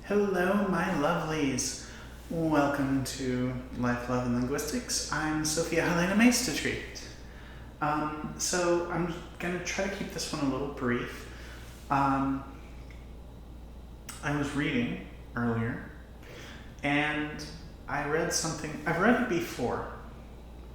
Hello, my lovelies. Welcome to Life, Love, and Linguistics. I'm Sophia-Helene to treat. So I'm going to try to keep this one a little brief. I was reading earlier, and I read something. I've read it before,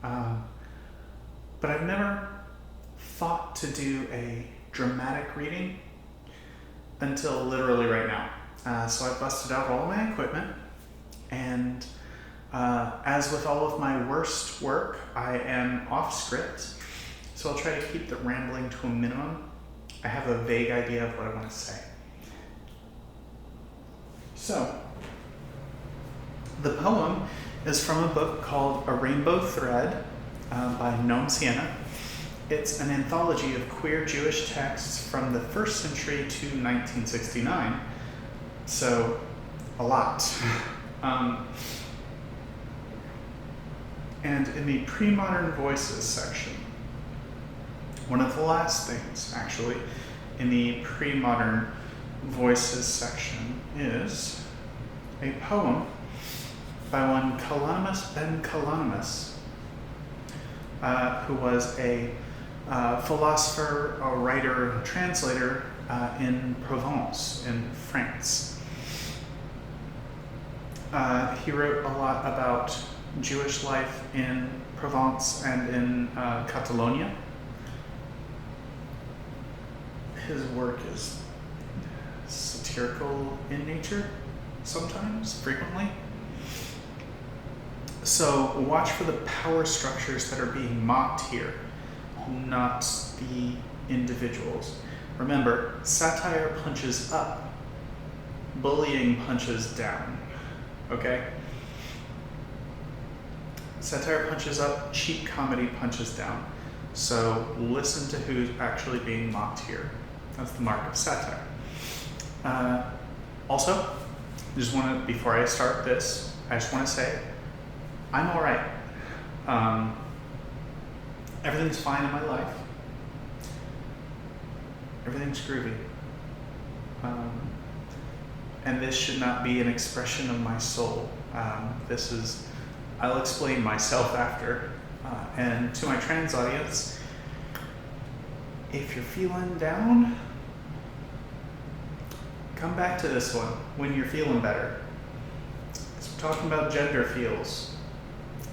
but I've never thought to do a dramatic reading until literally right now. So I busted out all my equipment, and as with all of my worst work, I am off script, so I'll try to keep the rambling to a minimum. I have a vague idea of what I want to say. So, the poem is from a book called A Rainbow Thread by Noam Sienna. It's an anthology of queer Jewish texts from the 1st century to 1969. So, a lot. And in the pre-modern voices section, one of the last things, actually, in the pre-modern voices section is a poem by one ben-Qalonymous, who was a philosopher, a writer, a translator in Provence, in France. He wrote a lot about Jewish life in Provence and in Catalonia. His work is satirical in nature, sometimes, frequently. So watch for the power structures that are being mocked here, not the individuals. Remember, satire punches up, bullying punches down. Okay? Satire punches up, cheap comedy punches down. So listen to who's actually being mocked here. That's the mark of satire. Also, before I start this, I just want to say, I'm all right. Everything's fine in my life. Everything's groovy. And this should not be an expression of my soul. I'll explain myself after. And to my trans audience, if you're feeling down, come back to this one when you're feeling better. So we're talking about genderfeels,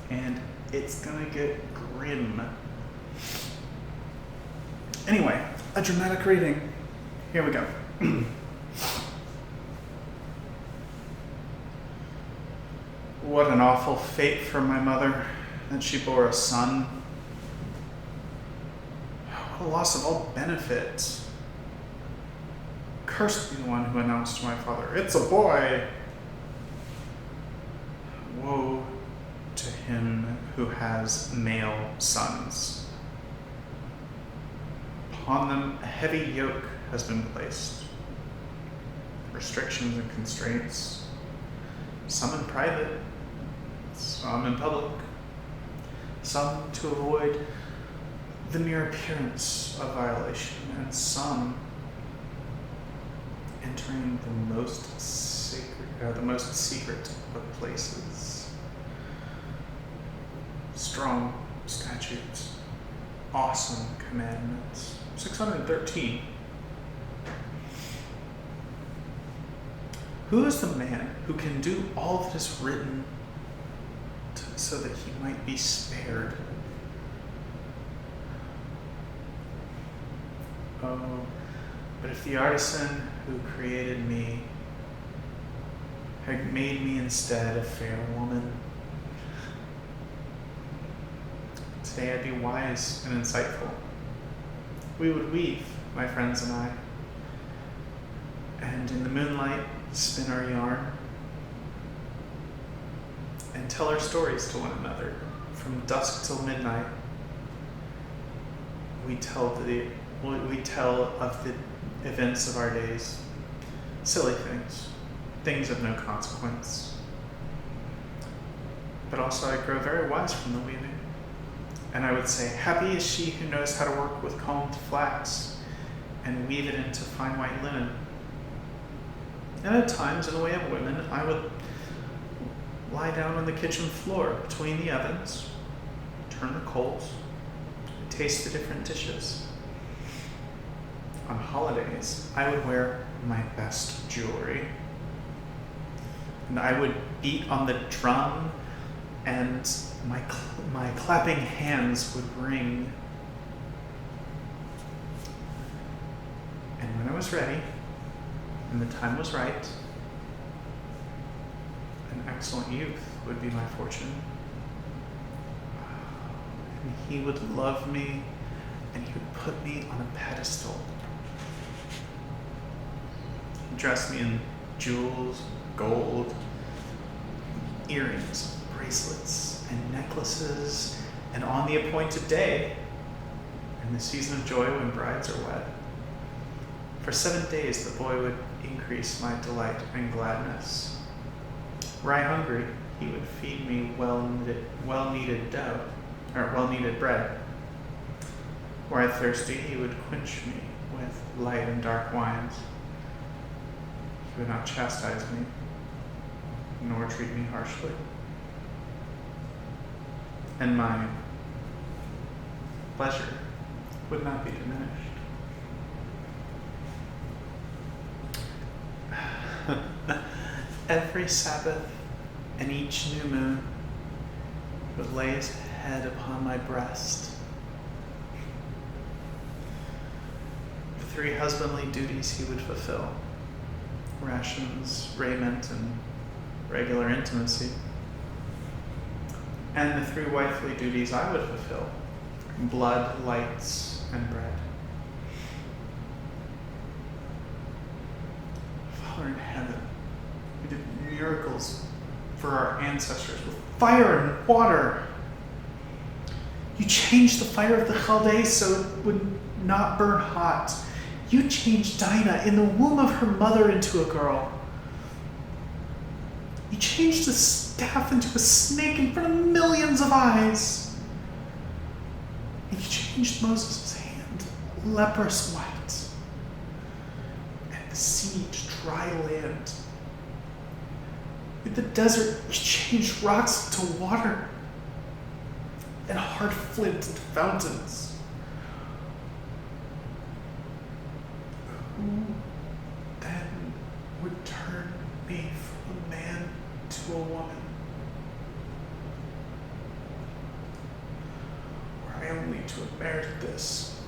and it's gonna get grim. Anyway, a dramatic reading. Here we go. What an awful fate for my mother, that she bore a son. What a loss of all benefits. Cursed be the one who announced to my father, "It's a boy." Woe to him who has male sons. Upon them a heavy yoke has been placed. Restrictions and constraints, some in private, some in public, some to avoid the mere appearance of violation, and some entering the most secret of places. Strong statutes, awesome commandments. 613. Who is the man who can do all that is written so that he might be spared? Oh, but if the artisan who created me had made me instead a fair woman, today I'd be wise and insightful. We would weave, my friends and I, and in the moonlight spin our yarn and tell our stories to one another. From dusk till midnight, we tell of the events of our days, silly things of no consequence. But also I grow very wise from the weaving. And I would say, happy is she who knows how to work with combed flax and weave it into fine white linen. And at times, in the way of women, I would lie down on the kitchen floor between the ovens, turn the coals, taste the different dishes. On holidays, I would wear my best jewelry. And I would beat on the drum, and my clapping hands would ring. And when I was ready, and the time was right, an excellent youth would be my fortune. And he would love me, and he would put me on a pedestal. He'd dress me in jewels, gold, earrings, bracelets, and necklaces, and on the appointed day, in the season of joy when brides are wed, for 7 days the boy would increase my delight and gladness. Were I hungry, he would feed me well-kneaded bread. Were I thirsty, he would quench me with light and dark wines. He would not chastise me, nor treat me harshly. And my pleasure would not be diminished. Every Sabbath and each new moon would lay his head upon my breast. The 3 husbandly duties he would fulfill: rations, raiment, and regular intimacy. And the 3 wifely duties I would fulfill: blood, lights, and bread. Father in heaven, you did miracles for our ancestors with fire and water. You changed the fire of the Chaldees so it would not burn hot. You changed Dinah in the womb of her mother into a girl. You changed the staff into a snake in front of millions of eyes. And you changed Moses' hand leprous white, and the sea to dry land. In the desert, you changed rocks to water, and hard flint into fountains. Who then would turn me from a man to a woman? Were I only to have merited this,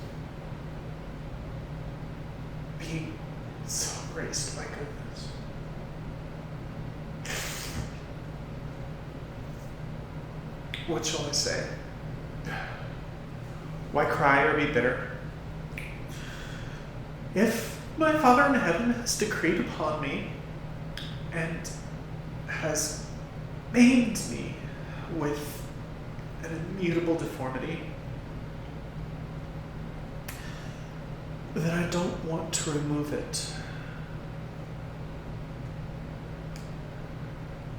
being so graced by goodness. What shall I say? Why cry or be bitter? If my Father in heaven has decreed upon me and has maimed me with an immutable deformity, then I don't want to remove it.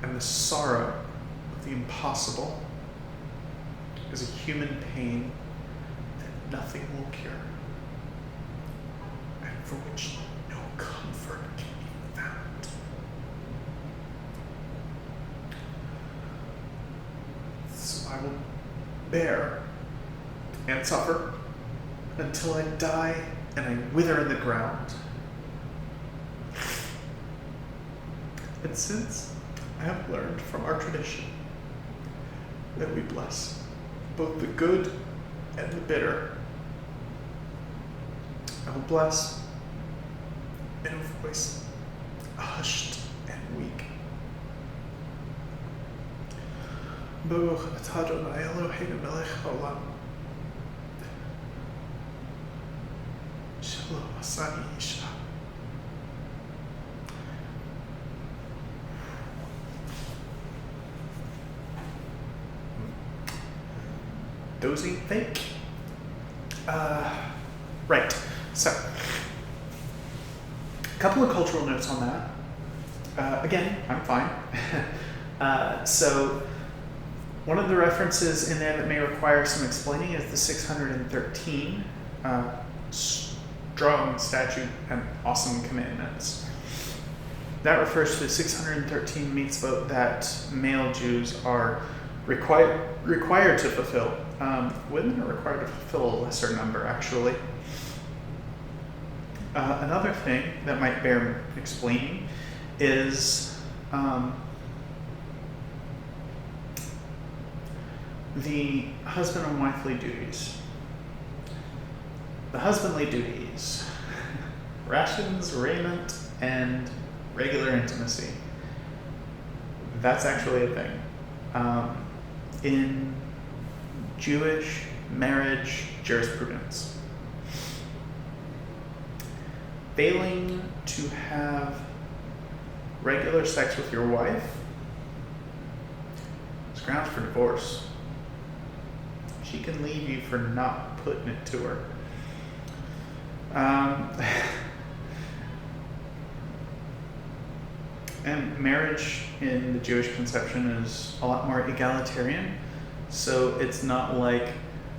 And the sorrow of the impossible is a human pain that nothing will cure, and for which no comfort can be found. So I will bear and suffer until I die and I wither in the ground. And since I have learned from our tradition that we bless both the good and the bitter, I will bless in a voice hushed and weak. Baruch atah Adonai Eloheinu melech haolam. Shalom asani isha. Those ain't fake. Right. So, a couple of cultural notes on that. Again, I'm fine. So, one of the references in there that may require some explaining is the 613 strong statute and awesome commandments. That refers to the 613 mitzvot that male Jews are required to fulfill. Women are required to fulfill a lesser number, actually. Another thing that might bear explaining is the husband and wifely duties. The husbandly duties, rations, raiment, and regular intimacy. That's actually a thing. In Jewish marriage jurisprudence, failing to have regular sex with your wife is grounds for divorce. She can leave you for not putting it to her. And marriage in the Jewish conception is a lot more egalitarian. So it's not like,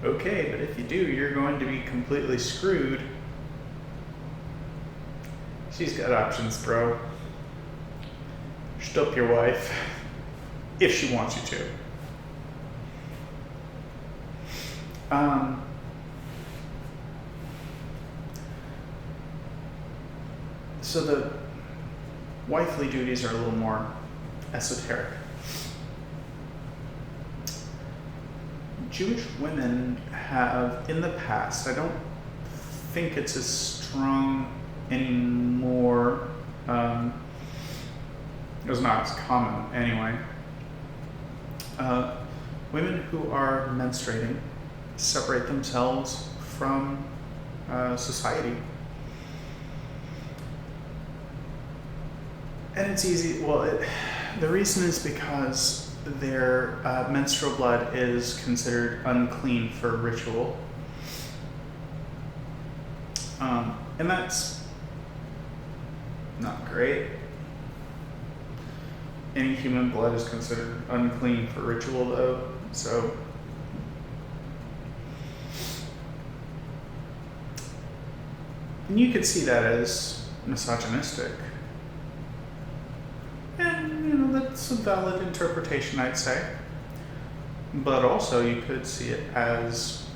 okay, but if you do, you're going to be completely screwed. She's got options, bro. Stop your wife if she wants you to. So the wifely duties are a little more esoteric. Jewish women have, in the past, I don't think it's as strong anymore. It was not as common anyway. Women who are menstruating separate themselves from society. And it's easy, the reason is because their menstrual blood is considered unclean for ritual. And that's not great. Any human blood is considered unclean for ritual though, so. And you could see that as misogynistic. And, that's a valid interpretation, I'd say. But also you could see it as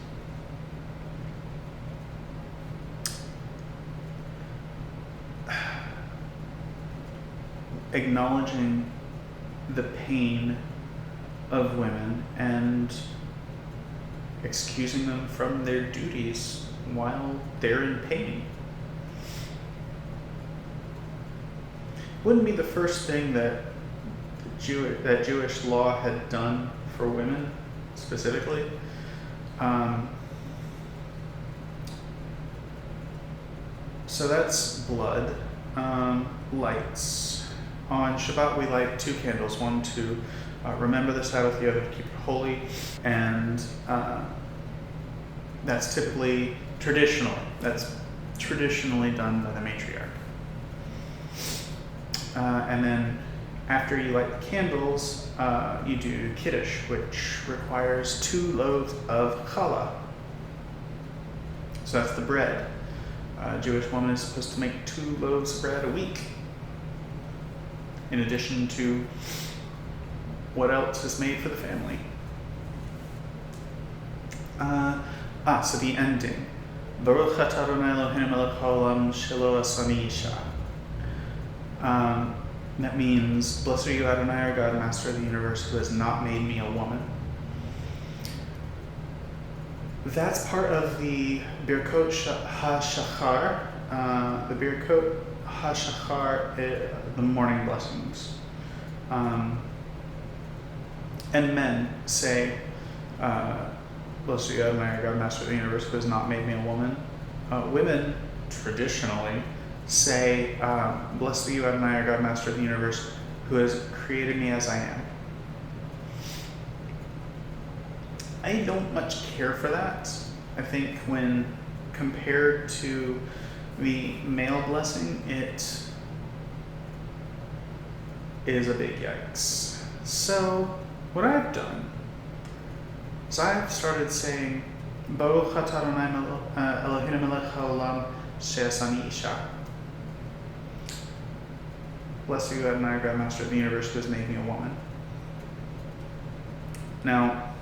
acknowledging the pain of women and excusing them from their duties while they're in pain. Wouldn't be the first thing that Jewish law had done for women specifically. So that's blood. Lights. On Shabbat we light 2 candles, one to remember the Sabbath, the other to keep it holy, and that's traditionally done by the matriarch. And then after you light the candles, you do Kiddush, which requires 2 loaves of challah. So that's the bread. A Jewish woman is supposed to make 2 loaves of bread a week, in addition to what else is made for the family. So the ending. Baruch atah Adonai Eloheinu melech haolam shelo asani isha. That means, blessed are you, Adonai, our God, Master of the universe, who has not made me a woman. That's part of the Birkot HaShachar. The Birkot HaShachar, the morning blessings. And men say, blessed are you, Adonai, our God, Master of the universe, who has not made me a woman. Women, traditionally, say, blessed are you, Adonai, our God, Master of the universe, who has created me as I am. I don't much care for that. I think when compared to the male blessing, it is a big yikes. So what I've done is I've started saying, Baruch atah Adonai Eloheinu melech haolam she'asani isha. bless you, Adonai, God, Master of the universe, who has made me a woman. Now,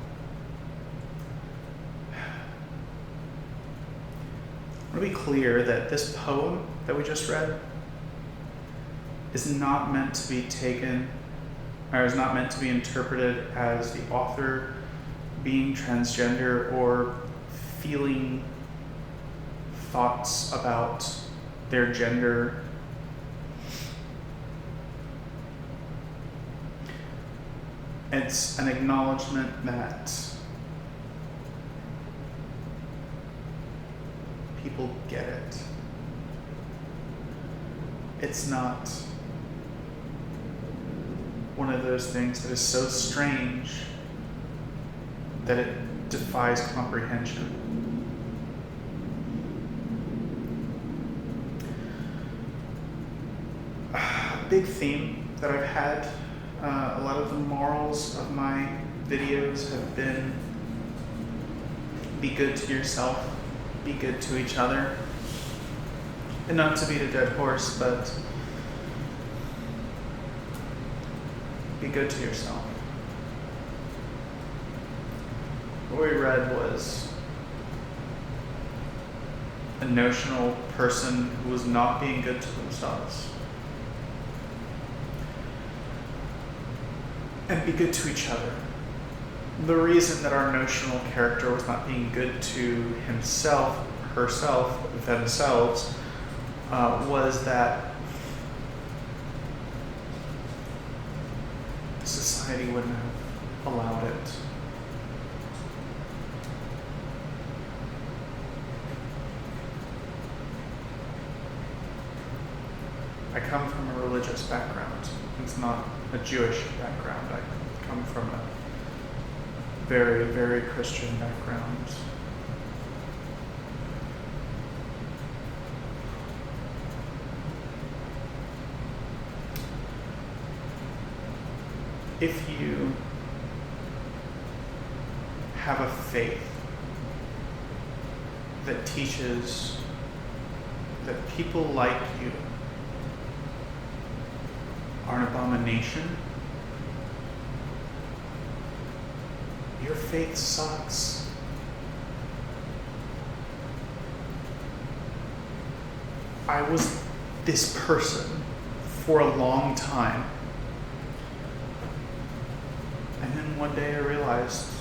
I want to be clear that this poem that we just read is not meant to be taken, or is not meant to be interpreted as the author being transgender or feeling thoughts about their gender. It's an acknowledgement that people get it. It's not one of those things that is so strange that it defies comprehension. A big theme that I've had, a lot of the morals of my videos have been be good to yourself, be good to each other, and not to beat a dead horse, but be good to yourself. What we read was a notional person who was not being good to themselves. And be good to each other. The reason that our notional character was not being good to himself, herself, themselves, was that society wouldn't have allowed it. I come from a religious background. It's not a Jewish background. I come from a very, very Christian background. If you have a faith that teaches that people like you are an abomination, your faith sucks. I was this person for a long time. And then one day I realized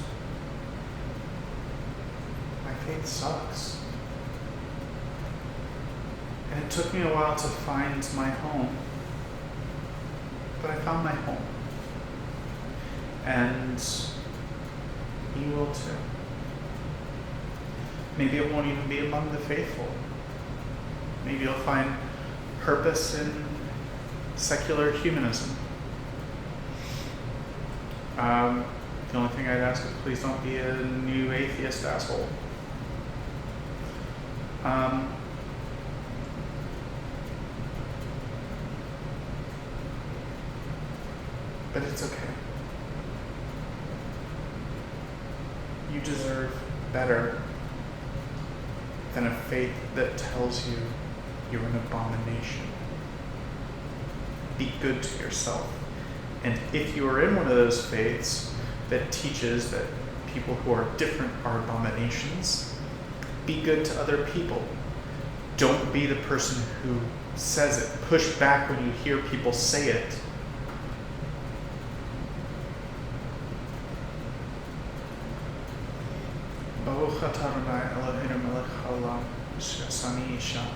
my faith sucks. And it took me a while to find my home. But I found my home. And you will too. Maybe it won't even be among the faithful. Maybe you'll find purpose in secular humanism. The only thing I'd ask is please don't be a new atheist asshole. But it's okay. You deserve better than a faith that tells you you're an abomination. Be good to yourself. And if you are in one of those faiths that teaches that people who are different are abominations, be good to other people. Don't be the person who says it. Push back when you hear people say it. Baruch atah Adonai Eloheinu melech haolam, asher asani isha